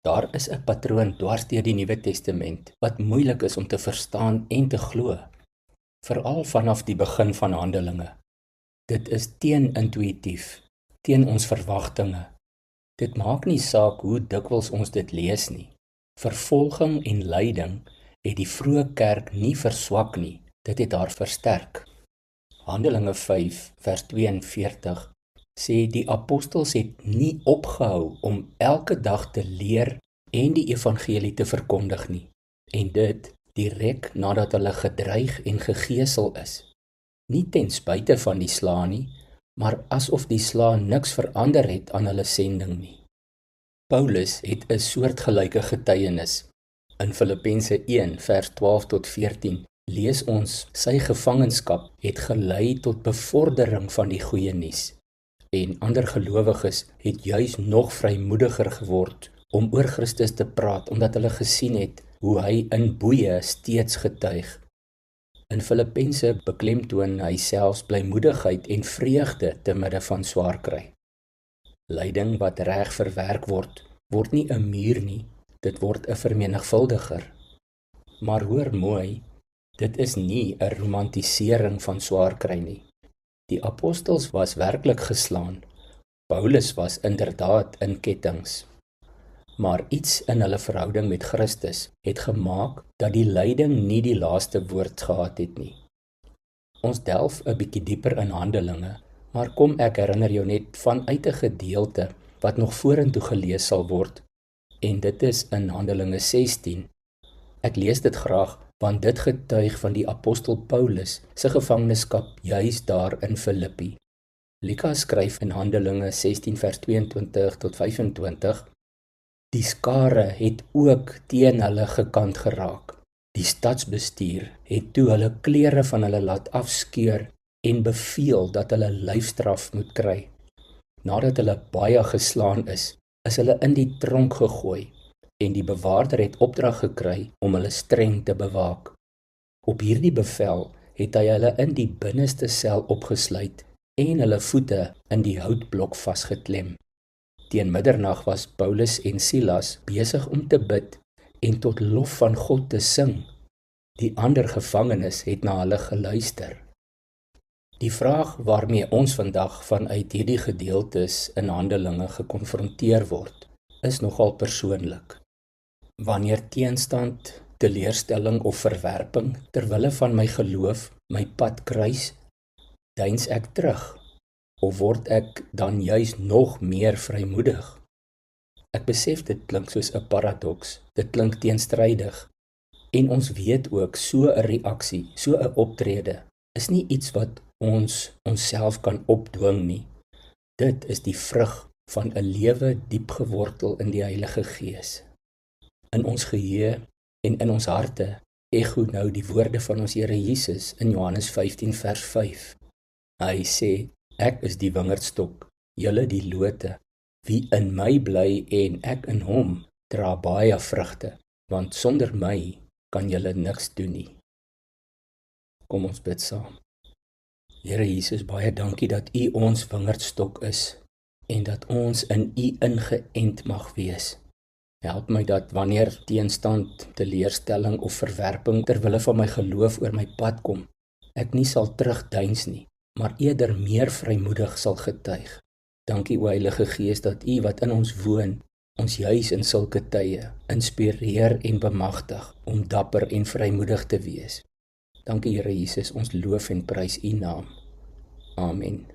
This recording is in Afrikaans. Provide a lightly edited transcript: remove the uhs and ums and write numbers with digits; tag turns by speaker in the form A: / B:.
A: Daar is 'n patroon dwars deur die Nuwe Testament wat moeilik is om te verstaan en te glo, veral vanaf die begin van Handelinge. Dit is teen-intuïtief, teen ons verwagtinge. Dit maak nie saak hoe dikwels ons dit lees nie. Vervolging en lyding het die vroeë kerk nie verswak nie, dit het haar versterk. Handelinge 5 vers 42 sê die apostels het nie opgehou om elke dag te leer en die evangelie te verkondig nie, en dit direk nadat hulle gedreig en gegeesel is. Nie ten spyte van die slaa nie, maar asof die slaa niks verander het aan hulle sending nie. Paulus het 'n soortgelyke getuienis. In Filippense 1 vers 12 tot 14 lees ons sy gevangenskap het gelei tot bevordering van die goeie nuus. En ander gelowiges het juis nog vrymoediger geword om oor Christus te praat, omdat hulle gesien het hoe hy in boeye steeds getuig. In Filippense beklemtoon hy selfs blymoedigheid en vreugde te midde van swaar kry. Lyding wat reg verwerk word nie 'n muur nie, dit word 'n vermenigvuldiger. Maar hoor mooi, dit is nie 'n romantisering van swaar kry nie. Die apostels was werklik geslaan. Paulus was inderdaad in kettinge. Maar iets in hulle verhouding met Christus het gemaak dat die lyding nie die laaste woord gehad het nie. Ons delf 'n bietjie dieper in Handelinge, maar kom ek herinner jou net vanuit 'n gedeelte wat nog vorentoe gelees sal word, en dit is in Handelinge 16. Ek lees dit graag, want dit getuig van die apostel Paulus se gevangenskap juis daar in Filippi. Lukas skryf in Handelinge 16 vers 22 tot 25, die skare het ook teen hulle gekant geraak. Die stadsbestuur het toe hulle klere van hulle laat afskeur en beveel dat hulle lyfstraf moet kry. Nadat hulle baie geslaan is hulle in die tronk gegooi en die bewaarder het opdrag gekry om hulle streng te bewaak. Op hierdie bevel het hy hulle in die binneste sel opgesluit en hulle voete in die houtblok vasgeklem. Teen middernag was Paulus en Silas besig om te bid en tot lof van God te sing. Die ander gevangenes het na hulle geluister. Die vraag waarmee ons vandag vanuit hierdie gedeeltes in Handelinge gekonfronteer word, is nogal persoonlik. Wanneer teenstand, teleurstelling of verwerping terwille van my geloof my pad kruis, deins ek terug, of word ek dan juis nog meer vrymoedig? Ek besef dit klink soos 'n paradoks, dit klink teenstrydig, en ons weet ook so 'n reaksie, so 'n optrede, is nie iets wat ons onsself kan opdwing nie. Dit is die vrug van 'n lewe diep gewortel in die Heilige Gees. In ons geheue en in ons harte ego nou die woorde van ons Here Jesus in Johannes 15 vers 5. Hy sê, ek is die wingerdstok, julle die lote. Wie in my bly en ek in hom, dra baie vrugte, want sonder my kan julle niks doen nie. Kom ons bid saam. Here Jesus, baie dankie dat U ons wingerdstok is en dat ons in U ingeënt mag wees. Help my dat wanneer teenstand, teleurstelling of verwerping terwille van my geloof oor my pad kom, ek nie sal terugdeins nie, maar eerder meer vrymoedig sal getuig. Dankie o Heilige Gees dat U wat in ons woon, ons juis in sulke tye inspireer en bemagtig om dapper en vrymoedig te wees. Dankie Here Jesus, ons loof en prys U naam. Amen.